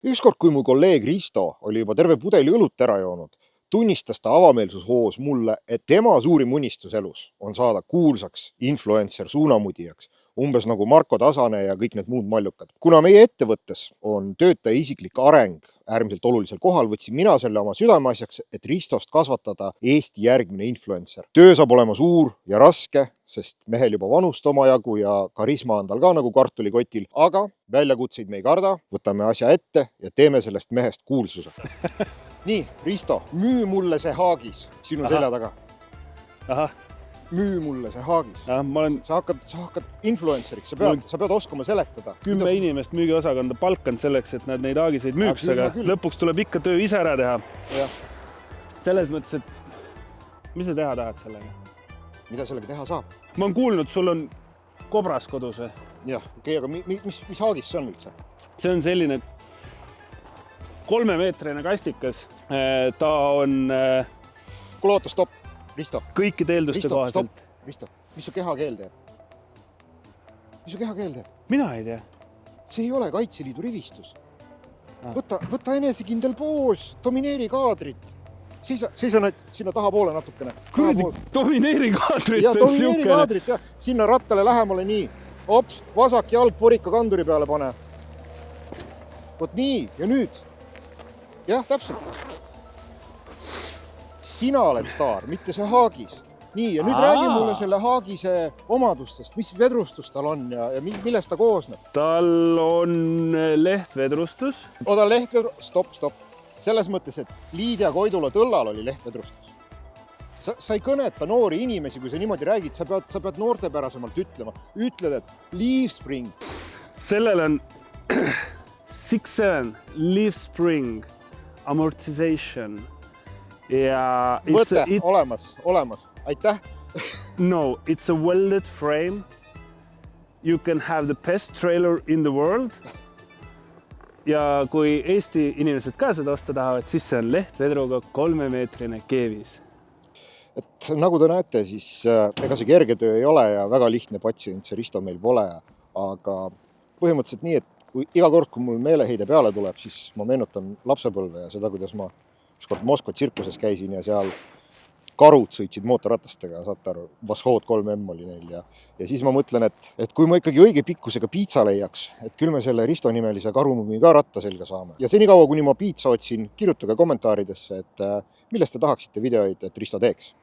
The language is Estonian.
Ükskord, kui mu kolleeg Risto oli juba terve pudeli õlut ära joonud, tunnistas ta avameelsushoos mulle, et tema suurim unistus elus on saada kuulsaks influencer suunamudijaks, umbes nagu Marko Tasane ja kõik need muud maljukad. Kuna meie ettevõttes on töötaja isiklik areng äärmiselt olulisel kohal, võtsin mina selle oma südameasjaks, et Ristost kasvatada Eesti järgmine influencer. Töö saab olema suur ja raske, sest mehel juba vanust omajagu ja karisma on tal ka nagu kartulikotil, aga väljakutseid me ei karda, võtame asja ette ja teeme sellest mehest kuulsuse. Nii, Risto, müü mulle see haagis sinu selja taga. Ahah. Müü mulle see haagis. Sa hakkad influenceriks, sa pead oskama seletada. 10 inimest müügiosakonda palkanud selleks, et nad neid haagiseid müüks, aga lõpuks tuleb ikka töö ise ära teha. Ja. Selles mõttes, et mis sa teha tahad sellega? Mida sellega teha saab? Ma olen kuulnud, sul on kobras kodus või? Jah, okei, aga mis haagis see on üldse? See on selline 3-meetrine kastikas. Ta on Kuule, oota, stopp, Risto. Kõikide eelduste kohaselt. Risto, mis su kehakeel teeb? Mis su kehakeel teeb? Mina ei tea. See ei ole Kaitseliidu rivistus. Võta enesekindel poos, domineeri kaadrit. Seisa sinna tahapoole natukene. Domineeri kaadrit. Ja domineeri kaadrit, jah. Sinna rattale lähemale nii. Ops, vasak jalg porika kanduri peale pane. Vot nii, ja nüüd. Jah, täpselt. Sina oled staar, mitte see haagis. Nii, ja nüüd räägi mulle selle haagise omadustest. Mis vedrustus tal on ja millest ta koosneb? Tal on lehtvedrustus. Oda, lehtvedrustus. Stopp. Selles mõttes, et Liidia Koidula tõllal oli lehtvedrustus. Sa ei kõneta noori inimesi, kui sa niimoodi räägid. Sa pead noortepärasemalt ütlema. Ütled, et Leaf Spring. Sellel on 6-7 Leaf Spring amortization. Ja Võte, olemas. Aitäh. No, it's a welded frame. You can have the best trailer in the world. Ja kui Eesti inimesed ka seda osta tahavad, siis see on lehtvedruga 3-meetrine keevis. Et nagu te näete, siis ega see kerge töö ei ole ja väga lihtne patsient see Risto meil pole. Aga põhimõtteliselt nii, et kui iga kord, kui mul meeleheide peale tuleb, siis ma meenutan lapsepõlve ja seda, kuidas ma ükskord Moskva tsirkuses käisin ja seal karud sõitsid mootorratastega, saate aru, Voskhod 3M oli neil ja siis ma mõtlen, et kui ma ikkagi õige pikkusega piitsa leiaks, et küll me selle Risto nimelise karumumi ka ratta selga saame. Ja senikaua, kuni ma piitsa otsin, kirjutage kommentaaridesse, et millest te tahaksite videoid, et Risto teeks.